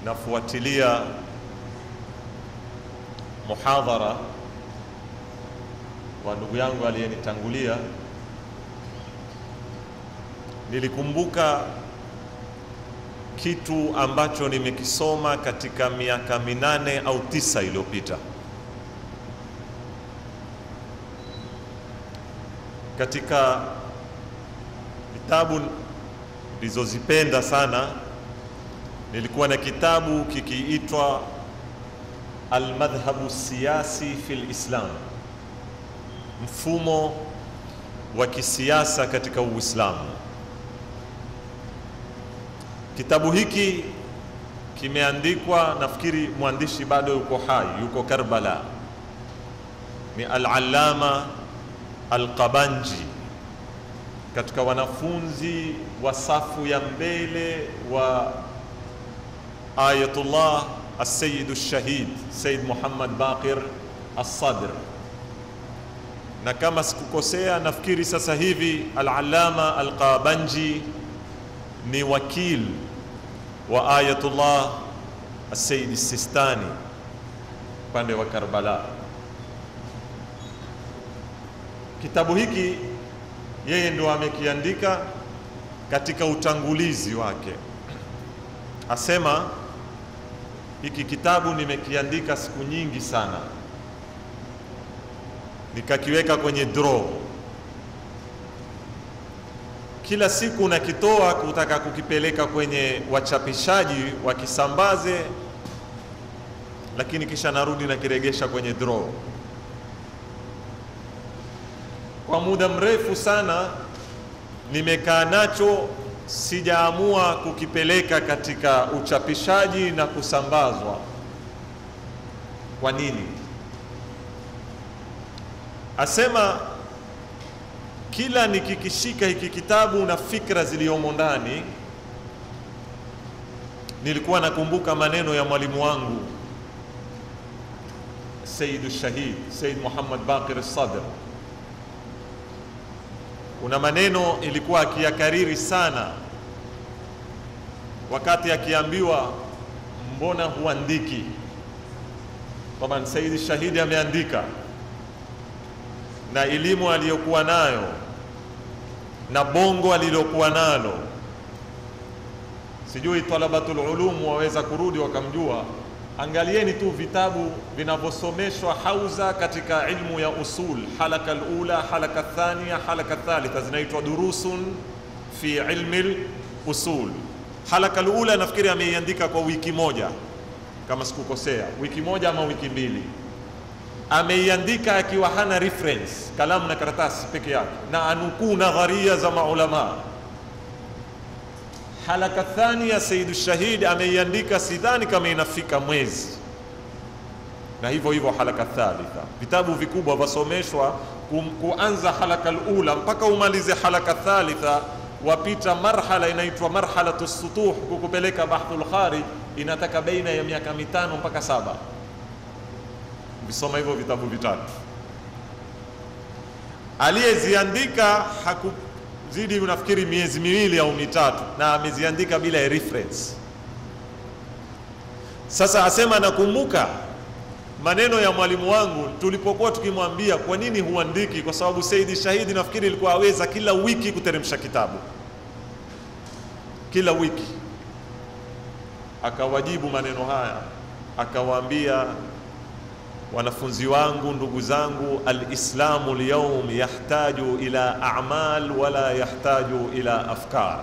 nafuatilia muhadhara wa ndugu yangu aliyenitangulia, nilikumbuka kitu ambacho nimekisoma katika miaka 8 au 9 iliyopita katika vitabu nilizozipenda sana. Nilikuwa na kitabu kikiitwa Al-Madhhabu Siyasi fil Islam, mfumo wa kisiasa katika Uislamu. Kitabu hiki kimeandikwa, nafikiri mwandishi bado yuko hai, yuko Karbala, ni Al-Allama Al-Qabanji, katika wanafunzi wa safu ya mbele wa Ayatullah As-Sayyid Ash-Shahid Sayyid Muhammad Baqir As-Sadr. Na kama sikukosea, nafikiri sasa hivi Al-Allama Al-Qabanji ni wakil wa Ayatullah As-Sayyid As-Sistani pande wa Karbala. Kitabu hiki yeye ndo amekiandika. Katika utangulizi wake asema, hiki kitabu nimekiandika siku nyingi sana, nikakiweka kwenye draw. Kila siku nakitoa kutaka kukipeleka kwenye wachapishaji wakisambaze, lakini kisha narudi na kiregesha kwenye draw. Kwa muda mrefu sana nimekaa nacho, sijaamua kukipeleka katika uchapishaji na kusambazwa. Kwa nini? Asema kila nikikishika hiki kitabu na fikra ziliomo ndani, nilikuwa nakumbuka maneno ya mwalimu wangu Sayyid Ash-Shahid Sayyid Muhammad Baqir As-Sadr. Kuna maneno ilikuwa akiyakariri sana wakati akiambiwa mbona huandiki. Kama Sayyid Ash-Shahid ameandika, na elimu aliyokuwa nayo na bongo alilokuwa nalo, sijui talabatul ulum waweza kurudi wakamjua. Angalieni tu vitabu vinavyosomeshwa hauza katika ilmu ya usul, halaka alula, halaka thania, halaka thalitha, zinaitwa durusun fi ilmi usul. Halaka alula nafikiri ameiandika kwa wiki moja kama sikukosea, wiki moja ama wiki mbili. Ameiandika akiwa hana reference, kalamu na karatasi peke yake, na anukuu nadharia za maulama. Halaka thania Sayyid Ash-Shahid ameiandika sidhani kama inafika mwezi, na hivyo hivyo halaka thalitha. Vitabu vikubwa vasomeshwa kuanza halaka alula mpaka umalize halaka thalitha, wapita marhala inaitwa marhalatu sutuh, kukupeleka bahthul kharij, inataka baina ya miaka 5 mpaka 7 visoma hivyo vitabu vitatu. Aliyeziandika hakuzidi unafikiri miezi 2 au 3, na ameziandika bila reference. Sasa asema nakumbuka maneno ya mwalimu wangu tulipokuwa tukimwambia kwa nini huandiki, kwa sababu Sayyid Shahidi nafikiri ilikuwa aweza kila wiki kuteremsha kitabu kila wiki. Akawajibu maneno haya, akawaambia, wanafunzi wangu, ndugu zangu, al-Islamu al-yawm yahtaju ila a'mal wala yahtaju ila afkar.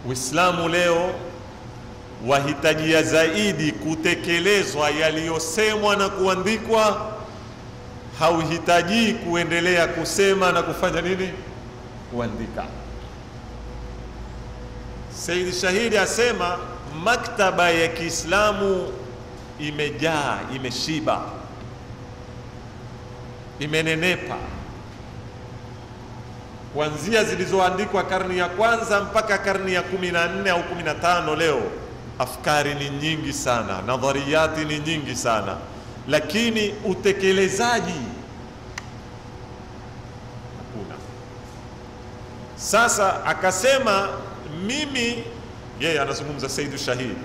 Uislamu leo wahitajia zaidi kutekelezwa yaliyosemwa na kuandikwa, hauhitaji kuendelea kusema na kufanya nini? Kuandika. Sayyid Shahidi asema maktaba ya Kiislamu imejaa, imeshiba, imenenepa, kuanzia zilizoandikwa karni ya kwanza mpaka karni ya 14 au 15. Leo afkari ni nyingi sana, nadhariyati ni nyingi sana, lakini utekelezaji hakuna. Sasa akasema mimi, yeye anazungumza Said Shahid,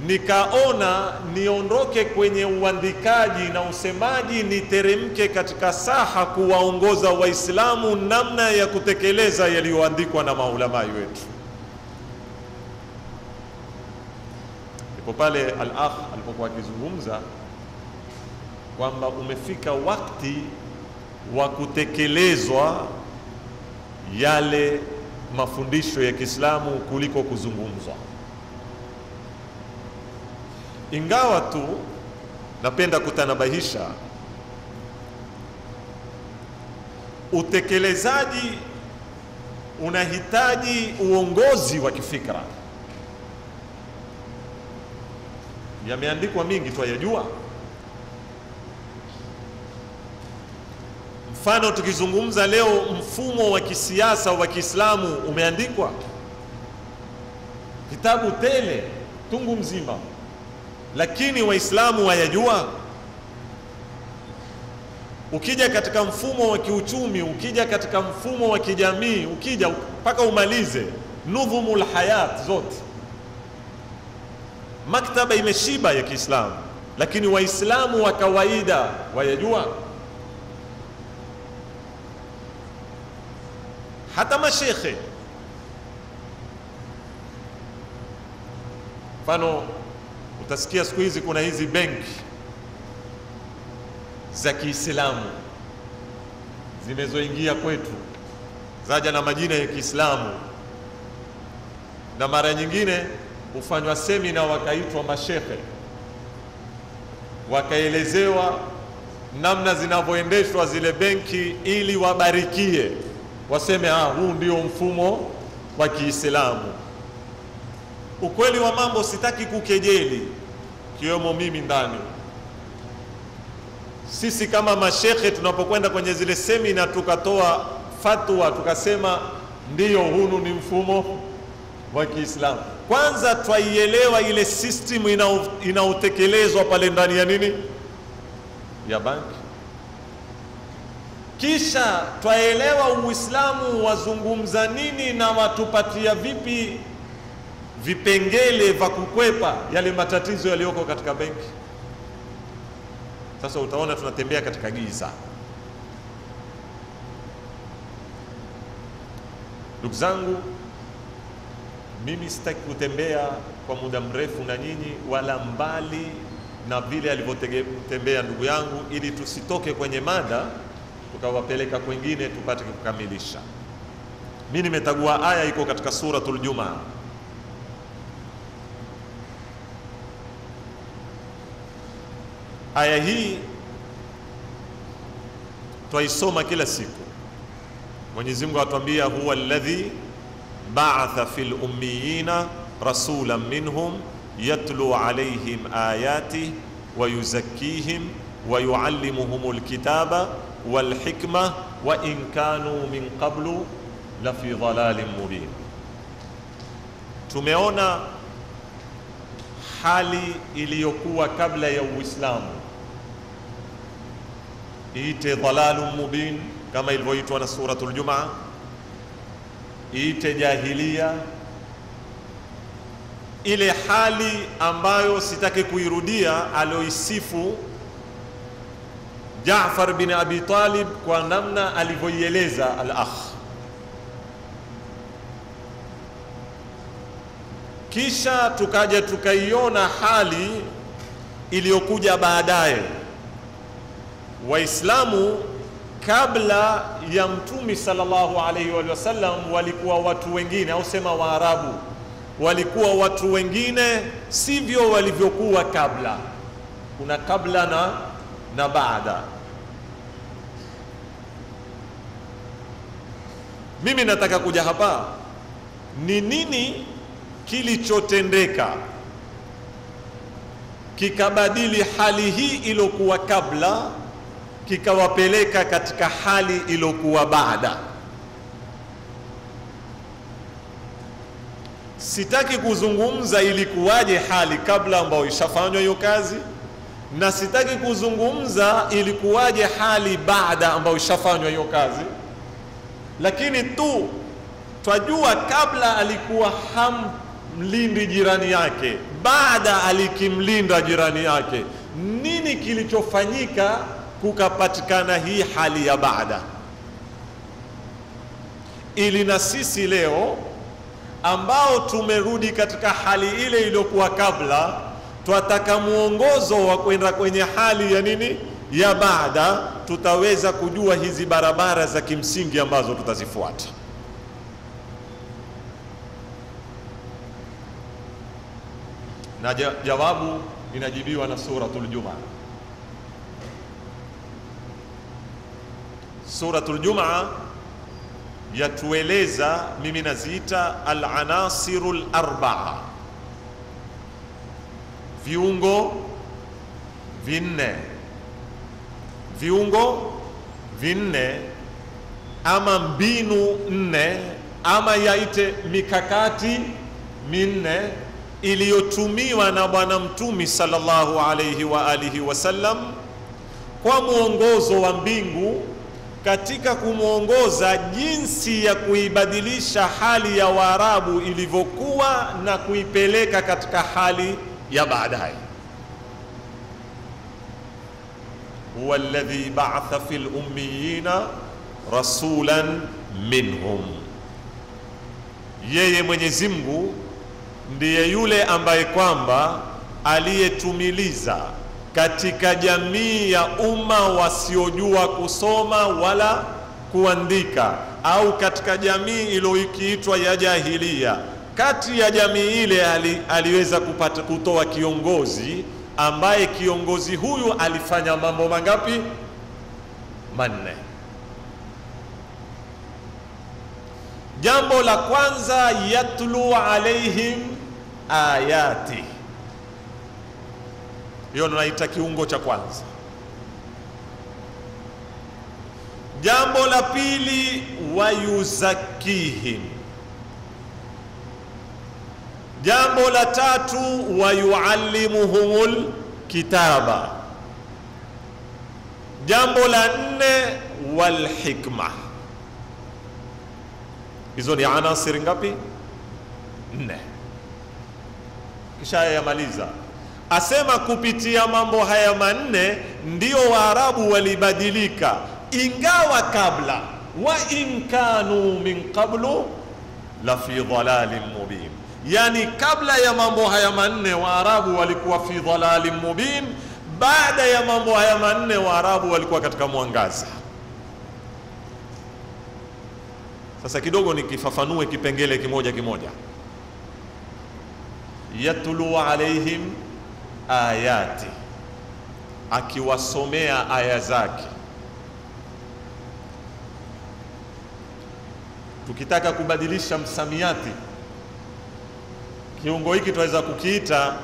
nikaona niondoke kwenye uandikaji na usemaji, niteremke katika saha kuwaongoza Waislamu namna ya kutekeleza yaliyoandikwa na maulamai wetu. Ndipo pale al-akh alipokuwa akizungumza kwamba umefika wakati wa kutekelezwa yale mafundisho ya Kiislamu kuliko kuzungumzwa. Ingawa tu napenda kutanabahisha, utekelezaji unahitaji uongozi wa kifikra. Yameandikwa mingi twayajua. Mfano, tukizungumza leo mfumo wa kisiasa wa Kiislamu umeandikwa vitabu tele tungu mzima, lakini Waislamu wayajua. Ukija katika mfumo wa kiuchumi, ukija katika mfumo wa kijamii, ukija mpaka umalize nudhumul hayat zote, maktaba imeshiba ya Kiislamu, lakini Waislamu wa kawaida wayajua. Hata mashekhe, mfano utasikia siku hizi kuna hizi benki za Kiislamu zimezoingia kwetu, zaja na majina ya Kiislamu, na mara nyingine hufanywa semina, wakaitwa mashekhe, wakaelezewa namna zinavyoendeshwa zile benki ili wabarikie, waseme huu ndio mfumo wa Kiislamu. Ukweli wa mambo, sitaki kukejeli, kiwemo mimi ndani. Sisi kama mashekhe tunapokwenda kwenye zile semina tukatoa fatwa tukasema ndiyo huu ni mfumo wa Kiislamu, kwanza twaielewa ile system inaotekelezwa pale ndani ya nini, ya banki. Kisha twaelewa Uislamu wazungumza nini na watupatia vipi vipengele vya kukwepa yale matatizo yaliyoko katika benki. Sasa utaona tunatembea katika giza. Ndugu zangu, mimi sitaki kutembea kwa muda mrefu na nyinyi, wala mbali na vile alivyotembea ndugu yangu, ili tusitoke kwenye mada tukawapeleka kwingine tupate kukamilisha. Mimi nimetagua aya iko katika suratul Jumaa. Aya hii twaisoma kila siku. Mwenyezi Mungu atuambia, huwa alladhi ba'atha fil ummiyina rasulan minhum yatlu alayhim ayati wa yuzakkihim wa yuallimuhumul kitaba wal hikma wa in kanu min qablu la fi dhalalin mubin. Tumeona hali iliyokuwa kabla ya Uislamu, iite dhalalun mubin kama ilivyoitwa na suratul Jumaa, iite jahilia, ile hali ambayo sitaki kuirudia aloisifu Jaafar bin Abi Talib kwa namna alivyoieleza al-akh. Kisha tukaja tukaiona hali iliyokuja baadaye. Waislamu kabla ya Mtume sallallahu alaihi wa sallam walikuwa watu wengine, au sema Waarabu walikuwa watu wengine, sivyo walivyokuwa kabla. Kuna kabla na baada. Mimi nataka kuja hapa, ni nini kilichotendeka kikabadili hali hii iliyokuwa kabla kikawapeleka katika hali iliyokuwa baada. Sitaki kuzungumza ilikuwaje hali kabla ambayo ishafanywa hiyo kazi, na sitaki kuzungumza ilikuwaje hali baada ambayo ishafanywa hiyo kazi, lakini tu twajua kabla alikuwa hamlindi jirani yake, baada alikimlinda jirani yake. Nini kilichofanyika kukapatikana hii hali ya baada? Ili na sisi leo ambao tumerudi katika hali ile iliyokuwa kabla, twataka muongozo wa kwenda kwenye hali ya nini, ya baada, tutaweza kujua hizi barabara za kimsingi ambazo tutazifuata. Na jawabu inajibiwa na suratul Jumaa. Suratul Jumaa yatueleza, mimi naziita al-anasirul arba'a, viungo vinne. Viungo vinne ama mbinu nne ama yaite mikakati minne iliyotumiwa na Bwana Mtume sallallahu alayhi wa alihi wasallam kwa muongozo wa mbingu katika kumuongoza jinsi ya kuibadilisha hali ya Waarabu ilivyokuwa na kuipeleka katika hali ya baadaye. Huwa alladhi ba'atha fil ummiyina rasulan minhum, yeye Mwenyezi Mungu ndiye yule ambaye kwamba aliyetumiliza katika jamii ya umma wasiojua kusoma wala kuandika, au katika jamii iliyoitwa ya jahilia. Kati ya jamii ile aliweza kutoa kiongozi ambaye kiongozi huyu alifanya mambo mangapi? Manne. Jambo la kwanza, yatlu alaihim ayati. Hiyo tunaita kiungo cha kwanza. Jambo la pili, wayuzakihim. Jambo la tatu, wayuallimuhumul kitaba. Jambo la nne, wal hikma. Hizo ni anasiri ngapi? Nne. Kisha yamaliza asema kupitia mambo haya manne ndio Waarabu walibadilika, ingawa kabla, wa in kanu min qablu la fi dhalalin mubin. Yani kabla ya mambo haya manne Waarabu walikuwa fi dhalalin mubin, baada ya mambo haya manne Waarabu walikuwa katika mwangaza. Sasa kidogo nikifafanue kipengele kimoja kimoja. Yatlu alaihim ayati, akiwasomea aya zake. Tukitaka kubadilisha msamiati, kiungo hiki tunaweza kukiita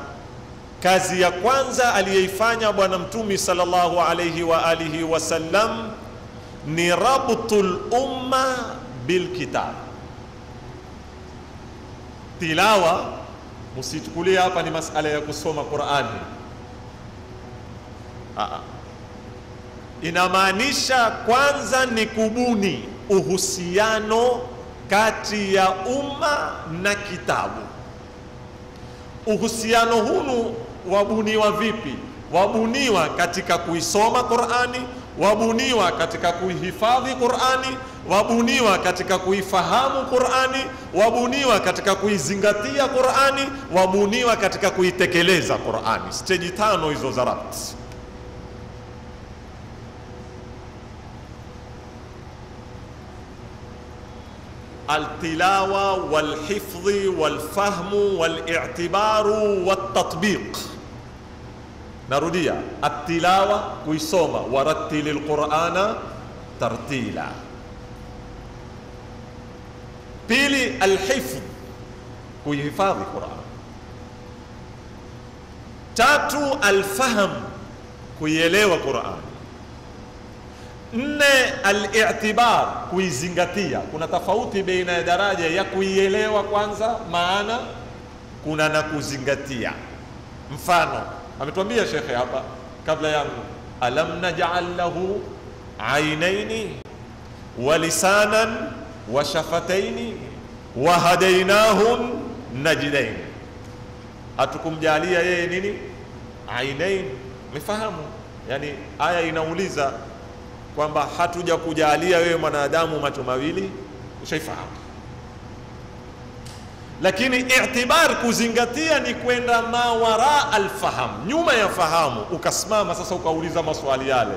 kazi ya kwanza aliyeifanya Bwana Mtume sallallahu alayhi wa alihi wasallam ni rabtul umma bil kitab. Tilawa msichukulia hapa ni masala ya kusoma Qur'ani. Inamaanisha kwanza ni kubuni uhusiano kati ya umma na kitabu. Uhusiano hunu wabuniwa vipi? Wabuniwa katika kuisoma Qur'ani, wabuniwa katika kuihifadhi Qur'ani, wabuniwa katika kuifahamu Qur'ani, wabuniwa katika kuizingatia Qur'ani, wabuniwa katika kuitekeleza Qur'ani. Stage tano hizo za rabt. Altilawa walhifdhi walfahmu wali'tibaru watatbiq. Narudia, atilawa kuisoma, warattilil Qur'ana tartila. Pili, alhifdh kuihifadhi Qur'an. Tatu, alfahm kuielewa Qur'an. Nne, al-i'tibar kuizingatia. Kuna tofauti baina ya daraja ya kuielewa kwanza maana, kuna na kuzingatia. Mfano ametuambia shekhe hapa kabla yangu, alam naj'al lahu aynaini wa lisanan wa shafataini. wa hadainahum najdain, hatukumjalia yeye nini? Ainain. Mfahamu? Yani aya inauliza kwamba hatuja kujalia wewe mwanadamu macho mawili, ushaifahamu. Lakini i'tibar, kuzingatia, ni kwenda mawara alfaham, nyuma ya fahamu. Ukasimama sasa ukauliza maswali yale,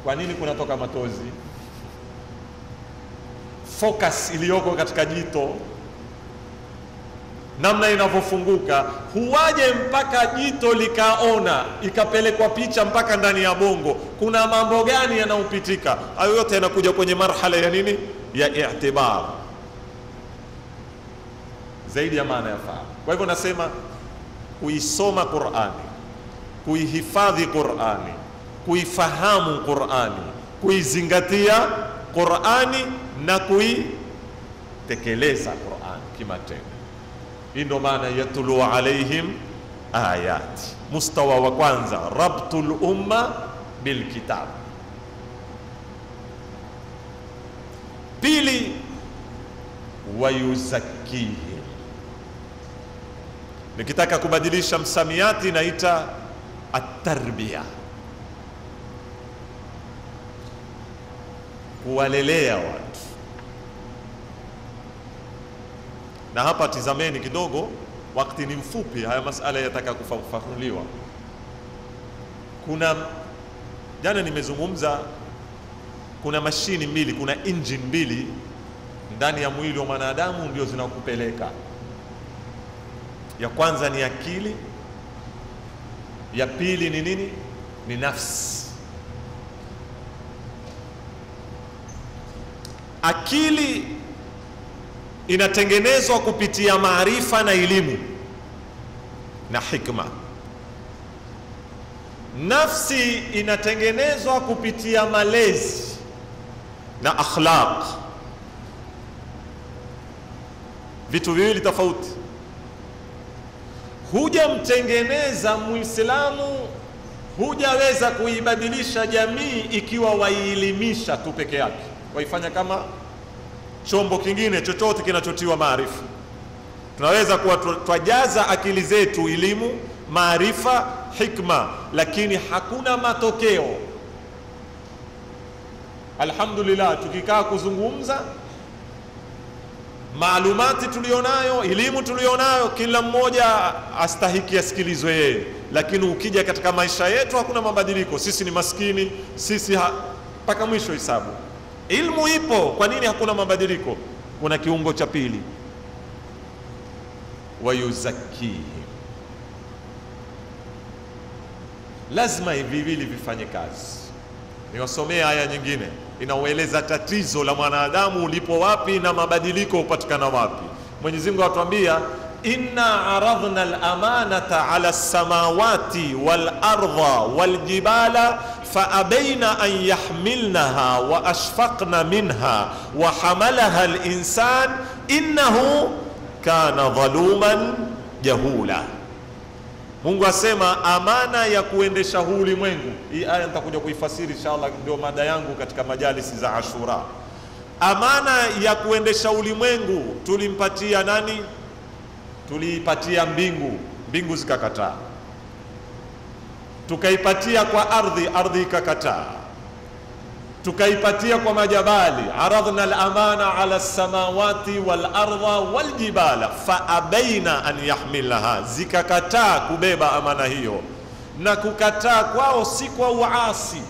kwa nini kunatoka matozi? Focus iliyoko katika jito, namna inavyofunguka, huwaje mpaka jito likaona, ikapelekwa picha mpaka ndani ya bongo? Kuna mambo gani yanayopitika? Hayo yote yanakuja kwenye marhala ya nini? Ya i'tibar, zaidi ya maana ya fahamu. Kwa hivyo nasema kuisoma Qur'ani, kuihifadhi Qur'ani, kuifahamu Qur'ani, kuizingatia Qur'ani na kuitekeleza Qur'ani kimatendo. Hii ndo maana yatlu alaihim ayat. Mustawa wa kwanza, rabtul umma bil kitab. Pili, wayuzakkihim. Nikitaka kubadilisha msamiati naita at-tarbiya, kuwalelea watu. Na hapa tizameni kidogo, wakati ni mfupi, haya masala yataka kufafanuliwa. Kuna jana nimezungumza, kuna mashini mbili, kuna engine mbili ndani ya mwili wa mwanadamu ndio zinakupeleka. Ya kwanza ni akili, ya pili ni nini? Ni nafsi. Akili inatengenezwa kupitia maarifa na elimu na hikma. Nafsi inatengenezwa kupitia malezi na akhlaq. Vitu viwili tofauti. Hujamtengeneza Muislamu, hujaweza kuibadilisha jamii ikiwa waielimisha tu peke yake, waifanya kama chombo kingine chochote kinachotiwa maarifa. Tunaweza kuwa twajaza akili zetu elimu, maarifa, hikma, lakini hakuna matokeo. Alhamdulillah, tukikaa kuzungumza, maalumati tulionayo, elimu tulionayo, kila mmoja astahiki asikilizwe yeye, lakini ukija katika maisha yetu hakuna mabadiliko. Sisi ni maskini, sisi mpaka mwisho hisabu. Ilmu ipo, kwa nini hakuna mabadiliko? Kuna kiungo cha pili, wayuzakkihim. Lazima hivi viwili vifanye kazi. Niwasomea aya nyingine inaoeleza tatizo la mwanadamu ulipo wapi na mabadiliko upatikana wapi. Mwenyezi Mungu atuambia, inna aradhna al-amanata ala as-samawati wal-ardha wal-jibala faabaina an yahmilnaha wa ashfaqna minha wa hamalaha al-insan innahu kana dhaluman jahula. Mungu asema amana ya kuendesha huu ulimwengu. Hii aya nitakuja kuifasiri inshallah, ndio mada yangu katika majalisi za Ashura. Amana ya kuendesha ulimwengu tulimpatia nani? Tuliipatia mbingu, mbingu zikakataa. Tukaipatia kwa ardhi, ardhi ikakataa. Tukaipatia kwa majabali, aradhna al-amana ala as-samawati wal-ardha wal-jibala faabaina an yahmilaha, zikakataa kubeba amana hiyo. Na kukataa kwao si kwa uasi,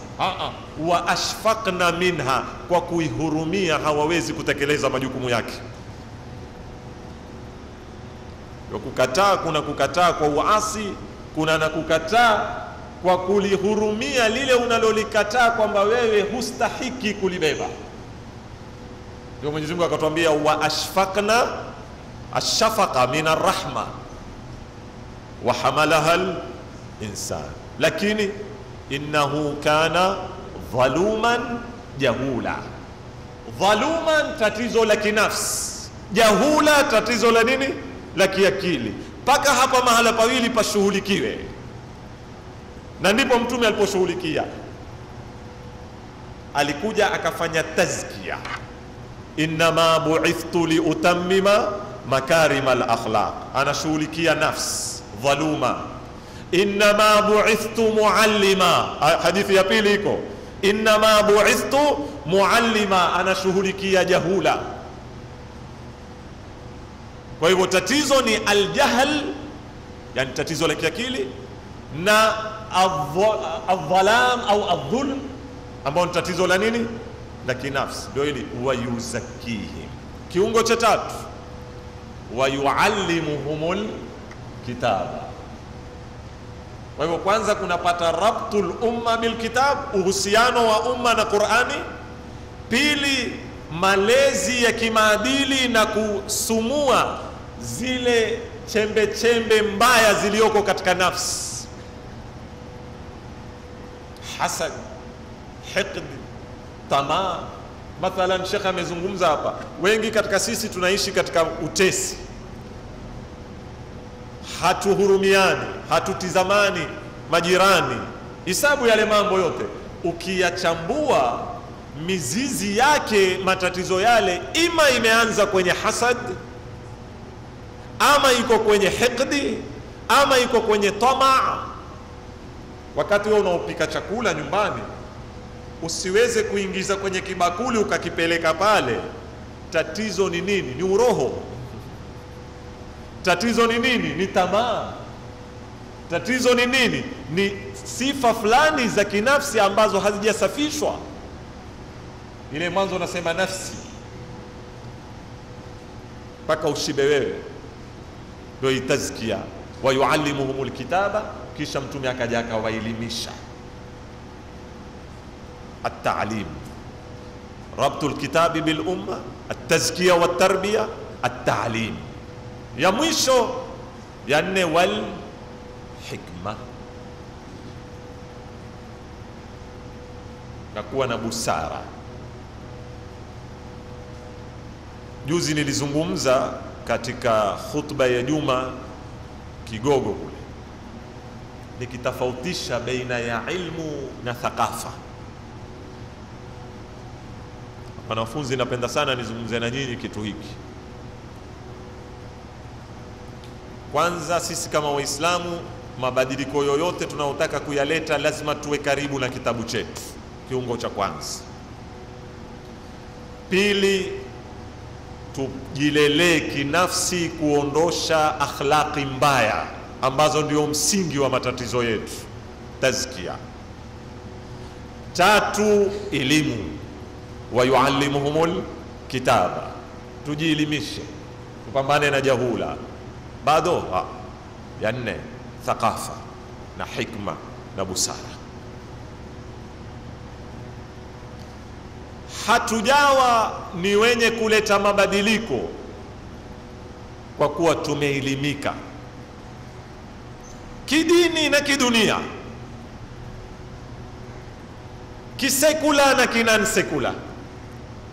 wa ashfaqna minha, kwa kuihurumia, hawawezi kutekeleza majukumu yake. Kukataa, kuna kukataa kwa uasi, kuna na kukataa kwa kulihurumia lile unalolikataa kwamba wewe hustahiki kulibeba. Ndio Mwenyezi Mungu akatuambia, wa ashfaqna, ashafaqa min arrahma wa hamalaha al-insan lakini innahu kana dhaluman jahula. Dhaluman, tatizo la kinafsi. Jahula, tatizo la nini? La kiakili. Paka hapa mahala pawili pashughulikiwe, na ndipo Mtume aliposhughulikia. Alikuja akafanya tazkia, Innama bu'ithtu liutammima makarima al-akhlaq, anashughulikia nafsi dhaluma. Innama bu'ithtu muallima, hadithi ya pili iko innama bu'ithtu muallima, anashughulikia jahula. Kwa hivyo tatizo ni aljahl, yani tatizo la kiakili, na adh-dhalam au adh-dhulm ambao ni tatizo la nini? La kinafsi. Ndio hili wayuzakihim. Kiungo cha tatu, wayuallimuhumul kitaba. Kwa hivyo kwanza kunapata rabtul umma bil kitab, uhusiano wa umma na Qur'ani. Pili, malezi ya kimaadili na kusumua zile chembe chembe mbaya zilioko katika nafsi, hasad, hiqd, tamaa. Mathalan, Sheikh amezungumza hapa, wengi katika sisi tunaishi katika utesi, hatuhurumiani, hatutizamani majirani, hisabu yale mambo yote. Ukiyachambua mizizi yake, matatizo yale ima imeanza kwenye hasad, ama iko kwenye hiqdi, ama iko kwenye tamaa. Wakati wewe unaopika chakula nyumbani, usiweze kuingiza kwenye kibakuli ukakipeleka pale. Tatizo ni nini? Ni uroho. Tatizo ni nini? Ni tamaa. Tatizo ni nini? Ni sifa fulani za kinafsi ambazo hazijasafishwa. Ile mwanzo unasema nafsi mpaka ushibe wewe, ndio itazkia. Wa yuallimuhumul kitaba, kisha mtume akaja akawaelimisha. At-ta'lim, rabtul kitabi bil umma, at-tazkiya wat tarbiya, at-ta'lim. Ya mwisho ya nne, wal hikma, na kuwa na busara. Juzi nilizungumza katika khutba ya Juma Kigogo kule, nikitofautisha baina ya ilmu na thaqafa. Wanafunzi, napenda sana nizungumze na nyinyi kitu hiki. Kwanza, sisi kama Waislamu, mabadiliko yoyote tunayotaka kuyaleta lazima tuwe karibu na kitabu chetu, kiungo cha kwanza. Pili, tujilelee kinafsi kuondosha akhlaqi mbaya ambazo ndio msingi wa matatizo yetu, tazkia. Tatu, elimu, wa yuallimuhumul kitaba, tujielimishe, tupambane na jahula. Bado ya nne, thaqafa na hikma na busara. Hatujawa ni wenye kuleta mabadiliko kwa kuwa tumeelimika kidini na kidunia, kisekula na kinansekula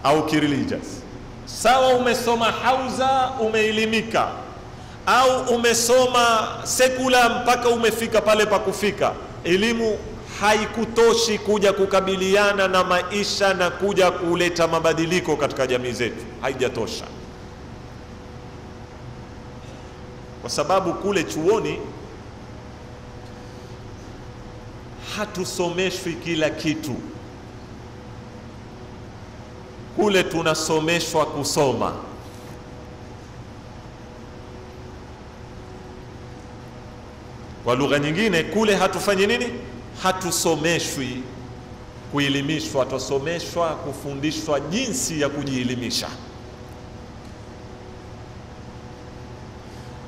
au kireligious. Sawa, umesoma hauza umeelimika, au umesoma sekula mpaka umefika pale pa kufika, elimu haikutoshi kuja kukabiliana na maisha na kuja kuleta mabadiliko katika jamii zetu, haijatosha. Kwa sababu kule chuoni hatusomeshwi kila kitu. Kule tunasomeshwa kusoma. Kwa lugha nyingine, kule hatufanyi nini? Hatusomeshwi kuelimishwa, tusomeshwa kufundishwa jinsi ya kujielimisha.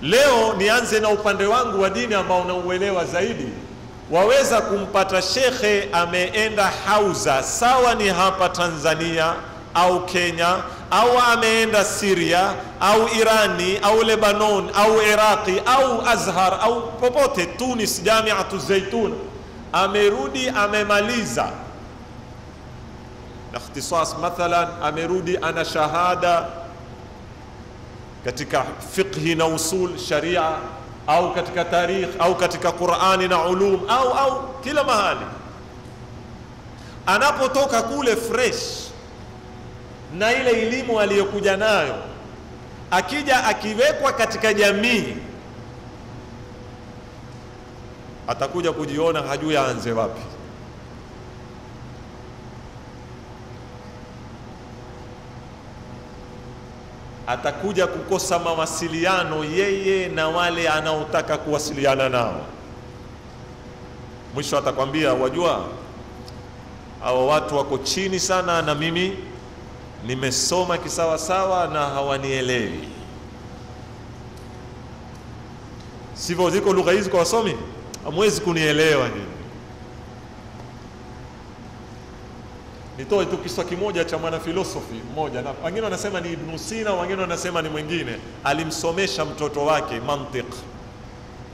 Leo nianze na upande wangu wa dini ambao unauelewa zaidi. Waweza kumpata shekhe ameenda hauza, sawa ni hapa Tanzania au Kenya, au ameenda Syria au Irani au Lebanon au Iraqi au Azhar au popote, Tunis, Jamiatu Zaitun, amerudi amemaliza na ikhtisas, mathalan amerudi ana shahada katika fiqhi na usul sharia, au katika tarikh, au katika Qur'ani na ulum, au kila mahali. Anapotoka kule fresh, na ile elimu aliyokuja nayo, akija akiwekwa katika jamii, atakuja kujiona hajui aanze wapi. Atakuja kukosa mawasiliano yeye na wale anaotaka kuwasiliana nao. Mwisho atakwambia, wajua hao watu wako chini sana na mimi nimesoma kisawa sawa na hawanielewi. Sivyo ziko lugha hizi kwa wasomi? Hamwezi kunielewa nyinyi. Nitoe tu kisa kimoja cha mwana filosofi mmoja, na wengine wanasema ni Ibn Sina, wengine wanasema ni mwingine. Alimsomesha mtoto wake mantiq,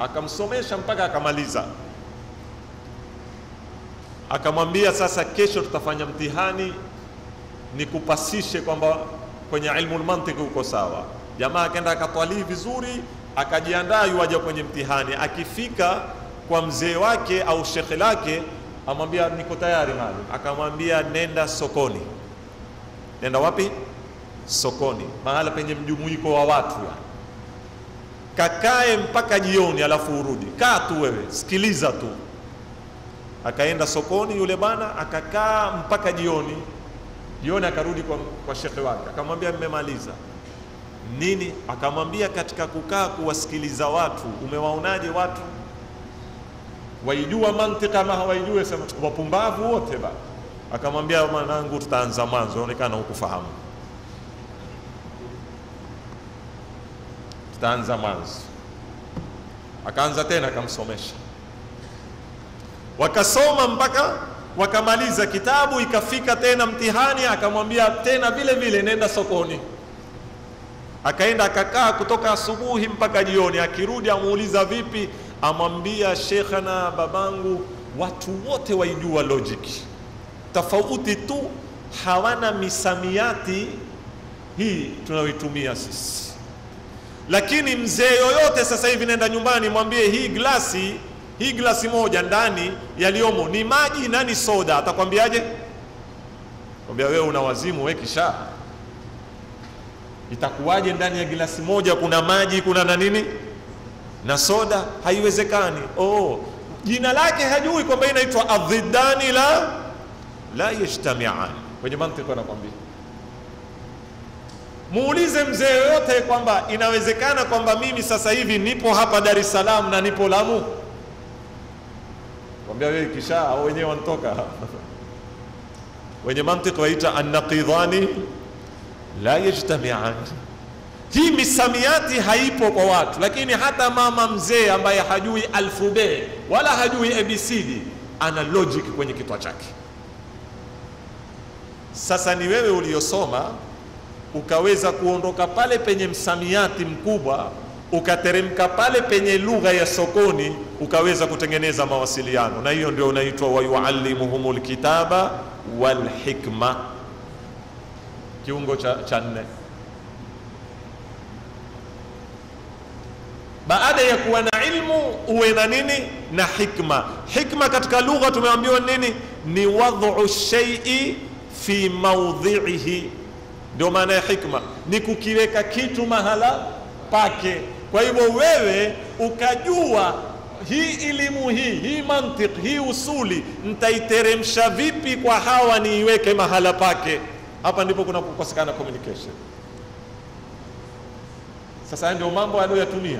akamsomesha mpaka akamaliza. Akamwambia, sasa kesho tutafanya mtihani nikupasishe kwamba kwenye ilmu al-mantiq uko sawa. Jamaa akaenda akatwali vizuri, akajiandaa yuaje kwenye mtihani. Akifika kwa mzee wake au shekhe lake, amwambia niko tayari mali. Akamwambia nenda sokoni. Nenda wapi? Sokoni, mahala penye mjumuiko wa watu ya. Kakae mpaka jioni alafu urudi. Kaa tu wewe, sikiliza tu. Akaenda sokoni yule bana, akakaa mpaka jioni. Jioni akarudi kwa shekhe wake, akamwambia mmemaliza nini? Akamwambia katika kukaa kuwasikiliza watu umewaonaje watu? Waijua mantika ama hawaijue? Sema wapumbavu wote ba. Akamwambia mwanangu, tutaanza mwanzo, inaonekana hukufahamu. Tutaanza mwanzo. Akaanza tena akamsomesha. Wakasoma mpaka wakamaliza kitabu, ikafika tena mtihani, akamwambia tena vile vile nenda sokoni. Akaenda akakaa kutoka asubuhi mpaka jioni. Akirudi amuuliza vipi, amwambia shekhana, babangu, watu wote waijua logic, tofauti tu hawana misamiati hii tunayoitumia sisi. Lakini mzee yoyote sasa hivi nenda nyumbani mwambie hii glasi moja ndani yaliomo ni maji na ni soda, atakwambiaje? Kwambia wewe una wazimu, wewe kisha. Itakuwaje ndani ya glasi moja kuna maji, kuna na nini na soda? Haiwezekani. Jina lake hajui kwamba inaitwa adhiddani la yajtami'an. Kwenye mantiki anakwambia. Muulize mzee yote kwamba inawezekana kwamba mimi sasa hivi nipo hapa Dar es Salaam na nipo Lamu? Kwambia wewe kisha, au wenyewe wanatoka. Wenye mantiki waita an-naqidhani la yajtami'an. Hii misamiati haipo kwa watu, lakini hata mama mzee ambaye hajui alfabe wala hajui ABCD ana logic kwenye kichwa chake. Sasa ni wewe uliosoma ukaweza kuondoka pale penye msamiati mkubwa, ukateremka pale penye lugha ya sokoni, ukaweza kutengeneza mawasiliano, na hiyo ndio inaitwa wa yuallimuhumul kitaba wal hikma, kiungo cha nne. Baada ya kuwa na ilmu uwe na nini? Na hikma. Hikma katika lugha tumeambiwa nini? Ni wad'u shay'i fi mawdhi'ihi. Ndio maana ya hikma, ni kukiweka kitu mahala pake. Kwa hivyo wewe ukajua hii elimu hii mantiki, hii usuli nitaiteremsha vipi kwa hawa niiweke mahala pake. Hapa ndipo kuna kukosekana communication. Sasa ndio mambo aliyoyatumia.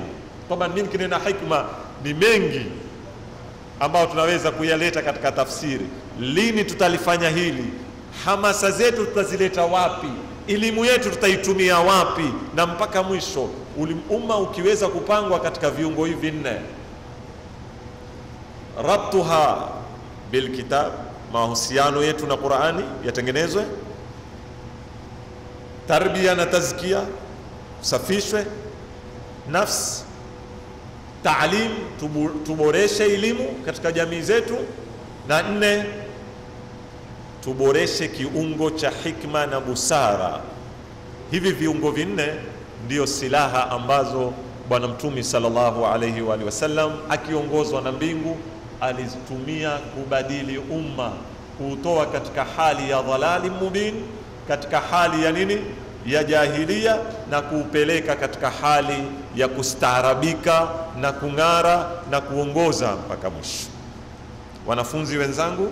Kwamba mimi kinena hikma ni mengi ambao tunaweza kuyaleta katika tafsiri. Lini tutalifanya hili? Hamasa zetu tutazileta wapi? Elimu yetu tutaitumia wapi? Na mpaka mwisho umma ukiweza kupangwa katika viungo hivi vinne: rabtuha bil kitab, mahusiano yetu na Qur'ani yatengenezwe; tarbia na tazkia, usafishwe nafsi; taalim, tuboreshe elimu katika jamii zetu; na nne, tuboreshe kiungo cha hikma na busara. Hivi viungo vinne ndio silaha ambazo Bwana Mtume sallallahu alayhi wa sallam akiongozwa na mbingu alizitumia kubadili umma, kuutoa katika hali ya dhalali mubin katika hali ya nini, ya jahilia, na kuupeleka katika hali ya kustaarabika na kung'ara na kuongoza mpaka mwisho. Wanafunzi wenzangu,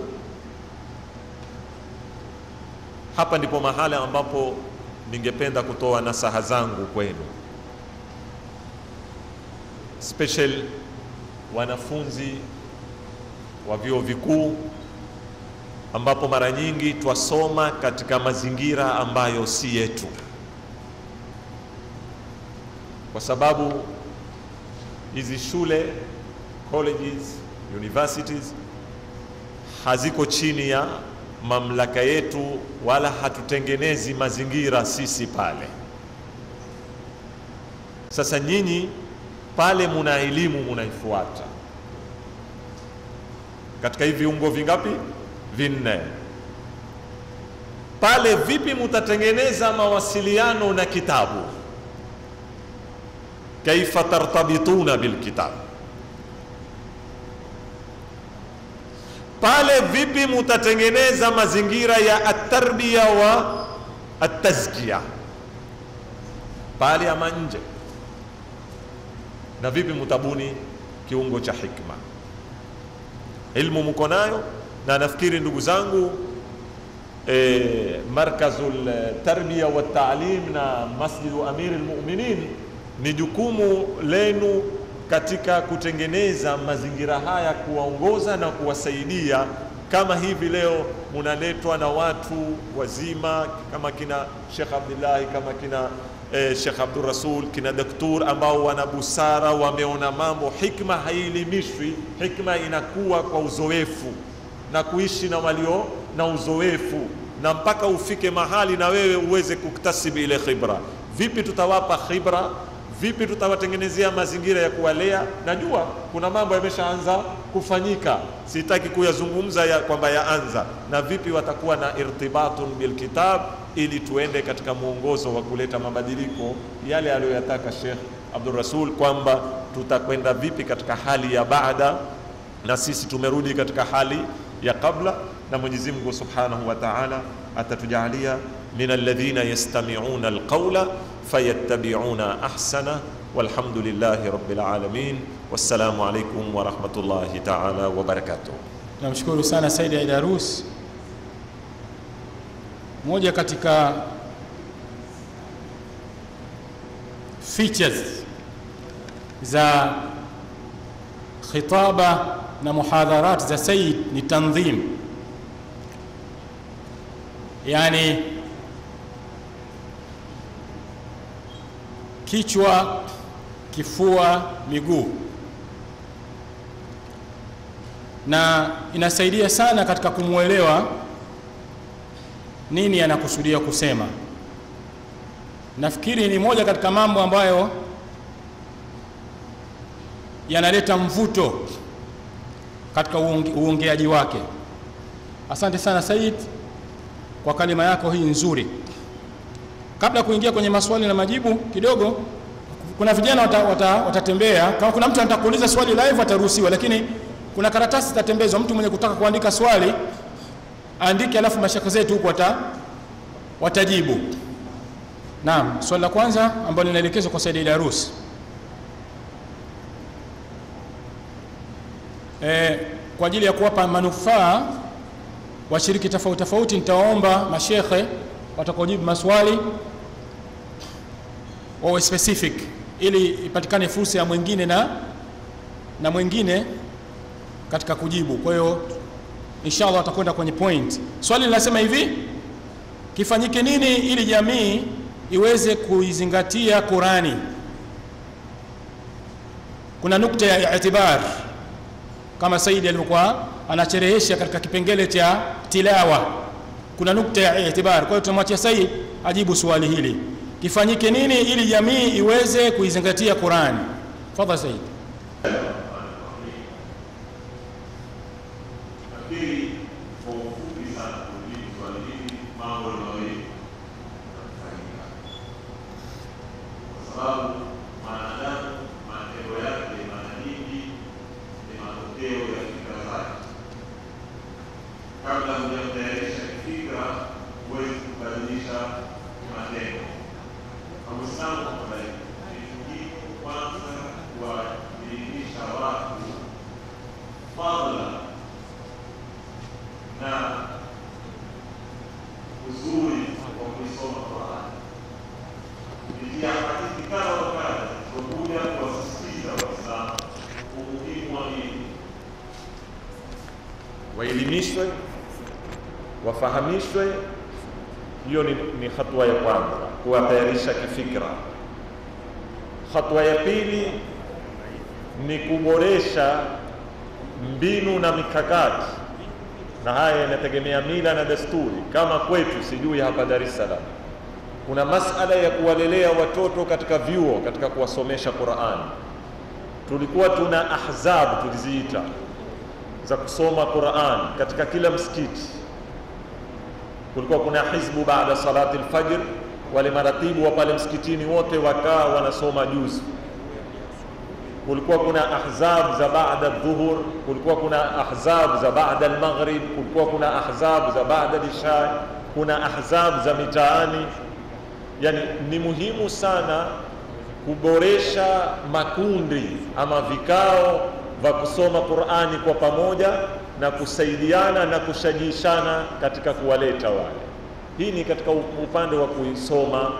hapa ndipo mahali ambapo ningependa kutoa nasaha zangu kwenu, special wanafunzi wa vyuo vikuu, ambapo mara nyingi twasoma katika mazingira ambayo si yetu, kwa sababu hizi shule, colleges, universities haziko chini ya mamlaka yetu, wala hatutengenezi mazingira sisi pale. Sasa nyinyi pale muna elimu munaifuata katika hivi viungo vingapi? Vinne. Pale vipi mutatengeneza mawasiliano na kitabu? Kaifa tartabituna bilkitab? Pale vipi mutatengeneza mazingira ya at-tarbiya wa at-tazkiya? Pale ama nje? Na vipi mutabuni kiungo cha hikma? Ilmu mko nayo, na nafikiri ndugu zangu, markazul tarbiya wa ta'lim na masjidu Amir al-Mu'minin ni jukumu lenu katika kutengeneza mazingira haya, kuwaongoza na kuwasaidia. Kama hivi leo munaletwa na watu wazima kama kina Sheikh Abdullah, kama kina Sheikh Abdul Rasul, kina doktor ambao wana busara, wameona mambo. Hikma hailimishwi, hikma inakuwa kwa uzoefu na kuishi na walio na uzoefu, na mpaka ufike mahali na wewe uweze kuktasibi ile khibra. Vipi tutawapa khibra? Vipi tutawatengenezea mazingira ya kuwalea? Najua kuna mambo yameshaanza kufanyika, sitaki kuyazungumza ya kwamba yaanza. Na vipi watakuwa na irtibatun bil kitab, ili tuende katika muongozo wa kuleta mabadiliko yale aliyoyataka Sheikh Abdul Rasul, kwamba tutakwenda vipi katika hali ya baada na sisi tumerudi katika hali ya kabla. Na Mwenyezi Mungu Subhanahu wa Ta'ala atatujalia min alladhina yastami'una alqawla fayattabi'una ahsana, walhamdulillahi rabbil alamin, wassalamu alaykum wa rahmatullahi ta'ala wa barakatuh. Namshukuru sana Said Aidarus. Moja katika features za khitaba na muhadharat za Said ni tanzim, yani kichwa, kifua, miguu, na inasaidia sana katika kumuelewa nini anakusudia kusema. Nafikiri ni moja katika mambo ambayo yanaleta mvuto katika uongeaji wake. Asante sana Said kwa kalima yako hii nzuri. Kabla kuingia kwenye maswali na majibu kidogo, kuna vijana watatembea. Kama kuna mtu anataka kuuliza swali live ataruhusiwa, lakini kuna karatasi zitatembezwa. Mtu mwenye kutaka kuandika swali andike, alafu mashaka zetu huko watajibu. Naam, swali la kwanza ambalo linaelekezwa kwa Said Aidarus. Kwa ajili ya kuwapa manufaa washiriki tofauti tofauti, nitaomba mashekhe watakaojibu maswali wawe specific, ili ipatikane fursa ya mwingine na mwingine katika kujibu. Kwa hiyo inshallah atakwenda kwenye point. Swali linasema hivi: kifanyike nini ili jamii iweze kuizingatia Qurani? Kuna nukta ya itibar kama Said alikuwa anacherehesha katika kipengele cha tilawa. Kuna nukta ya itibar. Kwa hiyo tumwachia Said ajibu swali hili: kifanyike nini ili jamii iweze kuizingatia Qurani? Tafadhali Said. Kabla hujamtayarisha kifikra, huwezi kubadilisha kwamba ni muhimu kwanza kuwaelimisha watu fadhila na uzuri wa kuisoma Qur'an. Kupitia hadithi kadha wa kadha tunakuja kuwasisitiza Waislamu umuhimu wa dini, waelimishwe, wafahamishwe. Hiyo ni hatua ya kwanza, kuwatayarisha kifikra. Hatua ya pili ni kuboresha mbinu na mikakati, na haya yanategemea mila na desturi. Kama kwetu, sijui hapa Dar es Salaam, kuna masala ya kuwalelea watoto katika vyuo, katika kuwasomesha Qur'an. Tulikuwa tuna ahzab tuliziita za kusoma Qur'an katika kila msikiti. Kulikuwa kuna hizbu baada salati al-fajr, wale maratibu wa pale msikitini wote wakaa wanasoma juzu. Kulikuwa kuna ahzab za baada dhuhur, kulikuwa kuna ahzab za baada al-maghrib, kulikuwa kuna ahzab za baada al-isha, kuna ahzab za mitaani. Yani ni muhimu sana kuboresha makundi ama vikao vya kusoma Qur'ani kwa pamoja na kusaidiana na kushajishana katika kuwaleta wale. Hii ni katika upande wa kuisoma.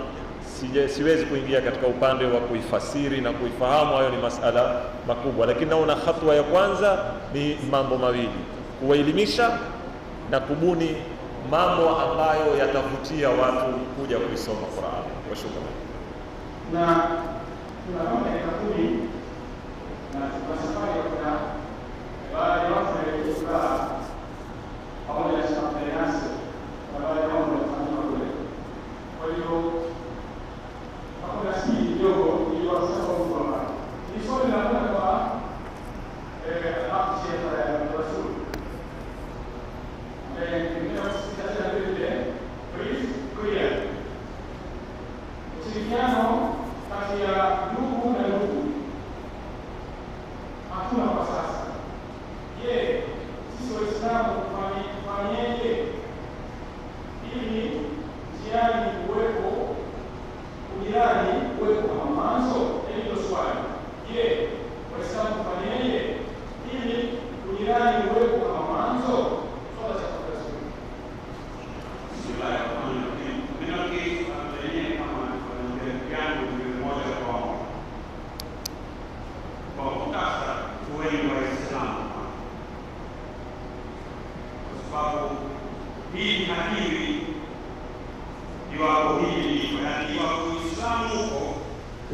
Siwezi kuingia katika upande wa kuifasiri na kuifahamu, hayo ni masala makubwa, lakini naona hatua ya kwanza ni mambo mawili: kuwaelimisha na kubuni mambo ambayo yatavutia watu kuja kuisoma Qur'an. Shukrani. Na tunaona kakuni na tukasafari kuna baadhi ya watu waliokuwa pamoja na Shafii na baadhi ya watu wanafanya kule. Kwa hiyo hakuna sisi kidogo ilikuwa sasa huko hapa. Ni swali la kwa hapo Sheikh Rasul. Ndio sisi vile please clear. Ushirikiano kati ya ndugu na ndugu hatuna kwa sasa. Je, sisi Waislamu tufanyeje ili njiani kuwepo ujirani, kuwepo mwanzo? Hilo swali. Je, Waislamu tufanyeje ili ujirani kuwepo mwanzo? Swala cha kwanza. Hii hakiri iwapo hili iwapo Uislamu huko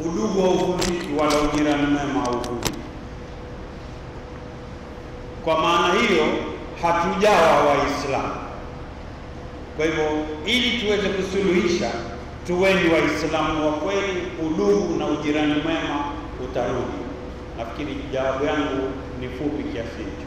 udugu wa uvunjiki wala ujirani mwema hauvunjiki. Kwa maana hiyo hatujawa Waislamu. Kwa hivyo ili tuweze kusuluhisha, tuweni Waislamu wa kweli, udugu na ujirani mwema utarudi. Nafikiri jawabu yangu ni fupi kiasi hicho.